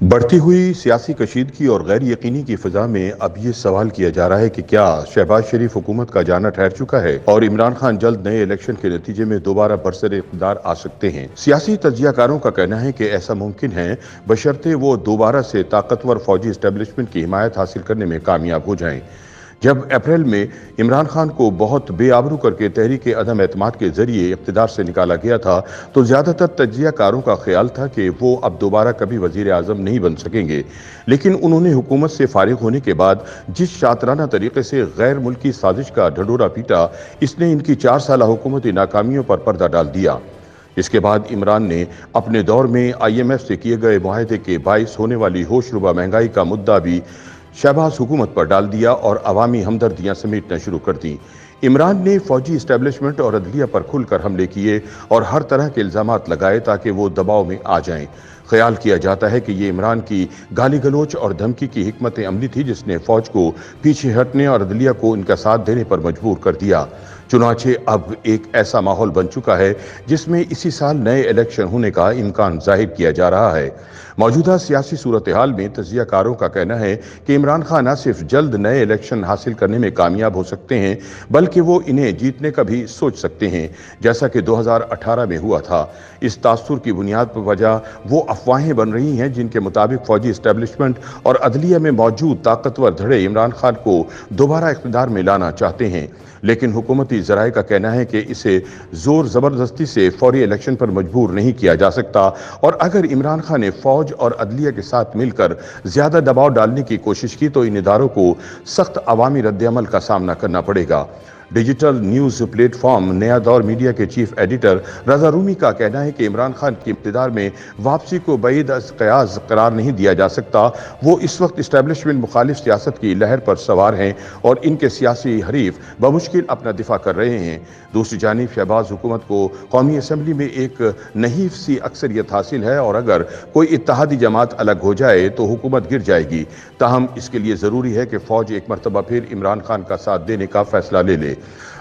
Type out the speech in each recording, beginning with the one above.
بڑھتی ہوئی سیاسی کشیدگی اور غیر یقینی کی فضا میں اب یہ سوال کیا جا رہا ہے کہ کیا شہباز شریف حکومت کا جانا ٹھہر چکا ہے اور عمران خان جلد نئے الیکشن کے نتیجے میں دوبارہ برسر اقتدار آ سکتے ہیں۔ سیاسی تجزیہ کاروں کا کہنا ہے کہ ایسا ممکن ہے بشرطے وہ دوبارہ سے طاقتور فوجی اسٹیبلشمنٹ کی حمایت حاصل کرنے میں کامیاب ہو جائیں۔ جب اپریل میں عمران خان کو بہت بے آبرو کر کے تحریک عدم اعتماد کے ذریعے اقتدار سے نکالا گیا تھا تو زیادہ تر تجزیہ کاروں کا خیال تھا کہ وہ اب دوبارہ کبھی وزیر اعظم نہیں بن سکیں گے، لیکن انہوں نے حکومت سے فارغ ہونے کے بعد جس شاطرانہ طریقے سے غیر ملکی سازش کا ڈھڈورا پیٹا، اس نے ان کی 4 سالہ حکومتی ناکامیوں پر پردہ ڈال دیا۔ اس کے بعد عمران نے اپنے دور میں IMF سے کیے گئے معاہدے کے باعث ہونے والی ہوش ربا مہنگائی کا مدعا بھی شہباز حکومت پر ڈال دیا اور عوامی ہمدردیاں سمیٹنا شروع کر دیں۔ عمران نے فوجی اسٹیبلشمنٹ اور عدلیہ پر کھل کر حملے کیے اور ہر طرح کے الزامات لگائے تاکہ وہ دباؤ میں آ جائیں۔ خیال کیا جاتا ہے کہ یہ عمران کی گالی گلوچ اور دھمکی کی حکمت عملی تھی جس نے فوج کو پیچھے ہٹنے اور عدلیہ کو ان کا ساتھ دینے پر مجبور کر دیا۔ چنانچہ اب ایک ایسا ماحول بن چکا ہے جس میں اسی سال نئے الیکشن ہونے کا امکان ظاہر کیا جا رہا ہے۔ موجودہ سیاسی صورتحال میں تجزیہ کاروں کا کہنا ہے کہ عمران خان نہ صرف جلد نئے الیکشن حاصل کرنے میں کامیاب ہو سکتے ہیں بلکہ وہ انہیں جیتنے کا بھی سوچ سکتے ہیں، جیسا کہ 2018 میں ہوا تھا۔ اس تاثر کی بنیاد پر وجہ وہ افواہیں بن رہی ہیں جن کے مطابق فوجی اسٹیبلشمنٹ اور عدلیہ میں موجود طاقتور دھڑے عمران خان کو دوبارہ اقتدار میں لانا چاہتے ہیں، لیکن حکومتی ذرائع کا کہنا ہے کہ اسے زور زبردستی سے فوری الیکشن پر مجبور نہیں کیا جا سکتا، اور اگر عمران خان نے فوج اور عدلیہ کے ساتھ مل کر زیادہ دباؤ ڈالنے کی کوشش کی تو ان اداروں کو سخت عوامی رد عمل کا سامنا کرنا پڑے گا۔ ڈیجیٹل نیوز پلیٹ فارم نیا دور میڈیا کے چیف ایڈیٹر رضا رومی کا کہنا ہے کہ عمران خان کی اقتدار میں واپسی کو بعید از قیاس قرار نہیں دیا جا سکتا۔ وہ اس وقت اسٹیبلشمنٹ مخالف سیاست کی لہر پر سوار ہیں اور ان کے سیاسی حریف بمشکل اپنا دفاع کر رہے ہیں۔ دوسری جانب شہباز حکومت کو قومی اسمبلی میں ایک نحیف سی اکثریت حاصل ہے اور اگر کوئی اتحادی جماعت الگ ہو جائے تو حکومت گر جائے گی۔ تاہم اس کے لیے ضروری ہے کہ فوج ایک مرتبہ پھر عمران خان کا ساتھ دینے کا فیصلہ لے لے۔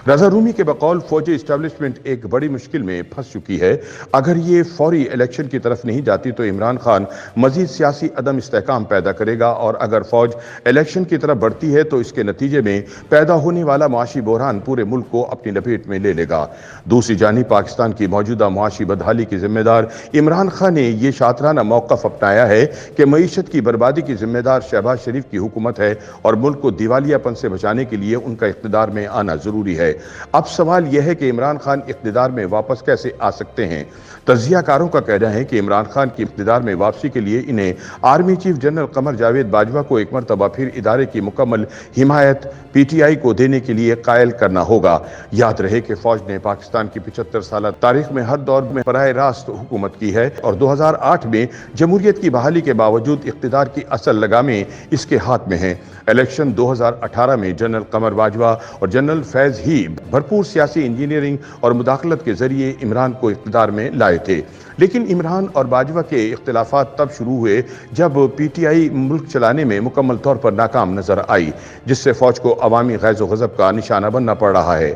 رضا رومی کے بقول فوجی اسٹیبلشمنٹ ایک بڑی مشکل میں پھنس چکی ہے۔ اگر یہ فوری الیکشن کی طرف نہیں جاتی تو عمران خان مزید سیاسی عدم استحکام پیدا کرے گا، اور اگر فوج الیکشن کی طرف بڑھتی ہے تو اس کے نتیجے میں پیدا ہونے والا معاشی بحران پورے ملک کو اپنی لپیٹ میں لے لے گا۔ دوسری جانب پاکستان کی موجودہ معاشی بدحالی کی ذمہ دار عمران خان نے یہ شاطرانہ موقف اپنایا ہے کہ معیشت کی بربادی کی ذمہ دار شہباز شریف کی حکومت ہے اور ملک کو دیوالیہ پن سے بچانے کے لیے ان کا اقتدار میں آنا ضروری ہے۔ اب سوال یہ ہے کہ عمران خان اقتدار میں واپس کیسے آ سکتے ہیں؟ تجزیہ کاروں کا کہنا ہے کہ عمران خان کی اقتدار میں واپسی کے لیے انہیں army chief general Qamar Javed Bajwa کو ایک مرتبہ پھر ادارے کی مکمل حمایت PTI کو دینے کے لیے قائل کرنا ہوگا۔ یاد رہے کہ فوج نے پاکستان کی 75 سالہ تاریخ میں ہر دور میں براہ راست حکومت کی ہے اور 2008 میں جمہوریت کی بحالی کے باوجود اقتدار کی اصل لگامیں اس کے ہاتھ میں ہیں۔ الیکشن 2018 میں جنرل قمر باجوہ اور جنرل فیض ہی بھرپور سیاسی انجینئرنگ اور مداخلت کے ذریعے عمران کو اقتدار میں لائے تھے، لیکن عمران اور باجوہ کے اختلافات تب شروع ہوئے جب PTI ملک چلانے میں مکمل طور پر ناکام نظر آئی، جس سے فوج کو عوامی غیظ و غضب کا نشانہ بننا پڑ رہا ہے۔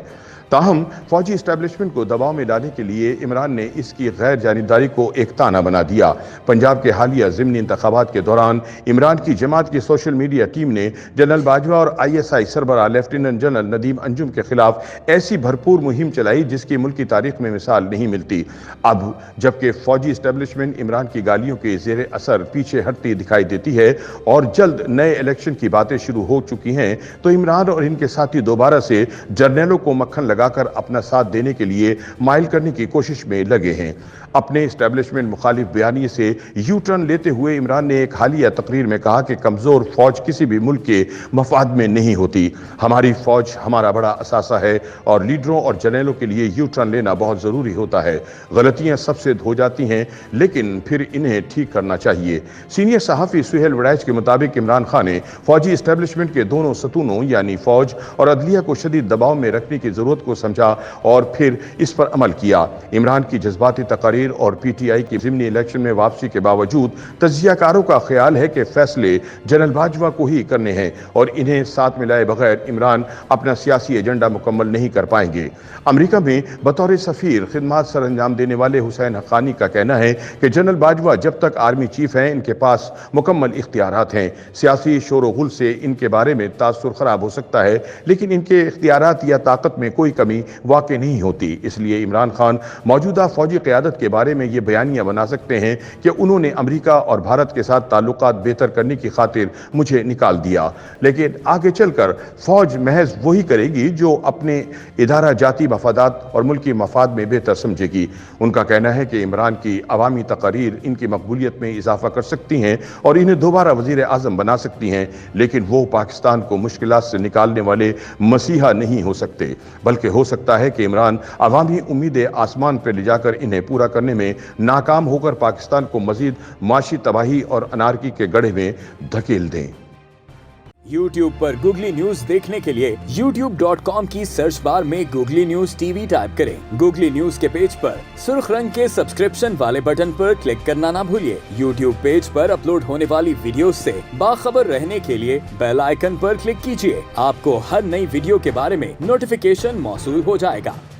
تاہم فوجی اسٹیبلشمنٹ کو دباؤ میں لانے کے لیے عمران نے اس کی غیر جانبداری کو ایک تانا بنا دیا۔ پنجاب کے حالیہ ضمنی انتخابات کے دوران عمران کی جماعت کی سوشل میڈیا ٹیم نے جنرل باجوہ اور ISI سربراہ لیفٹیننٹ جنرل ندیم انجم کے خلاف ایسی بھرپور مہم چلائی جس کی ملکی تاریخ میں مثال نہیں ملتی۔ اب جبکہ فوجی اسٹیبلشمنٹ عمران کی گالیوں کے زیر اثر پیچھے ہٹتی دکھائی دیتی ہے اور جلد نئے الیکشن کی باتیں شروع ہو چکی ہیں، تو عمران اور ان کے ساتھی دوبارہ سے جرنیلوں کو مکھن لگا کر اپنا ساتھ دینے کے لیے مائل کرنے کی کوشش میں لگے ہیں۔ اپنے اسٹیبلشمنٹ مخالف بیانیے سے یو ٹرن لیتے ہوئے عمران نے ایک حالیہ تقریر میں کہا کہ کمزور فوج کسی بھی ملک کے مفاد میں نہیں ہوتی۔ ہماری فوج ہمارا بڑا اثاثہ ہے اور لیڈروں اور جرنیلوں کے لیے یو ٹرن لینا بہت ضروری ہوتا ہے۔ غلطیاں سب سے ہو جاتی ہیں لیکن پھر انہیں ٹھیک کرنا چاہیے۔ سینئر صحافی سہیل وڑائچ کے مطابق عمران خان نے فوجی اسٹیبلشمنٹ کے دونوں ستونوں یعنی فوج اور عدلیہ کو شدید دباؤ میں رکھنے کی ضرورت ضرورت کو سمجھا اور پھر اس پر عمل کیا۔ عمران کی جذباتی تقاریر اور پی ٹی آئی کی ضمنی الیکشن میں واپسی کے باوجود تجزیہ کاروں کا خیال ہے کہ فیصلے جنرل باجوہ کو ہی کرنے ہیں اور انہیں ساتھ ملائے بغیر عمران اپنا سیاسی ایجنڈا مکمل نہیں کر پائیں گے۔ امریکہ میں بطور سفیر خدمات سر انجام دینے والے حسین حقانی کا کہنا ہے کہ جنرل باجوہ جب تک آرمی چیف ہیں ان کے پاس مکمل اختیارات ہیں۔ سیاسی شور و غل سے ان کے بارے میں تاثر خراب ہو سکتا ہے لیکن ان کے اختیارات یا طاقت میں کوئی کمی واقع نہیں ہوتی، اس لیے عمران خان موجودہ فوجی قیادت کے بارے میں یہ بیانیہ بنا سکتے ہیں کہ انہوں نے امریکہ اور بھارت کے ساتھ تعلقات بہتر کرنے کی خاطر مجھے نکال دیا، لیکن آگے چل کر فوج محض وہی کرے گی جو اپنے ادارہ جاتی مفادات اور ملکی مفاد میں بہتر سمجھے گی۔ ان کا کہنا ہے کہ عمران کی عوامی تقاریر ان کی مقبولیت میں اضافہ کر سکتی ہیں اور انہیں دوبارہ وزیر اعظم بنا سکتی ہیں، لیکن وہ پاکستان کو مشکلات سے نکالنے والے مسیحا نہیں ہو سکتے، بلکہ ہو سکتا ہے کہ عمران عوامی امیدیں آسمان پر لے جا کر انہیں پورا کرنے میں ناکام ہو کر پاکستان کو مزید معاشی تباہی اور انارکی کے گڑھے میں دھکیل دیں۔ YouTube پر گوگلی نیوز دیکھنے کے لیے youtube.com کی سرچ بار میں googly news T V type کریں۔ گوگلی نیوز کے پیج پر سرخ رنگ کے سبسکرپشن والے بٹن پر کلک کرنا نہ بھولیے۔ YouTube پیج پر اپلوڈ ہونے والی ویڈیوز سے باخبر رہنے کے لیے بیل آئیکن پر کلک کیجیے۔ آپ کو ہر نئی ویڈیو کے بارے میں نوٹیفیکیشن موصول ہو جائے گا۔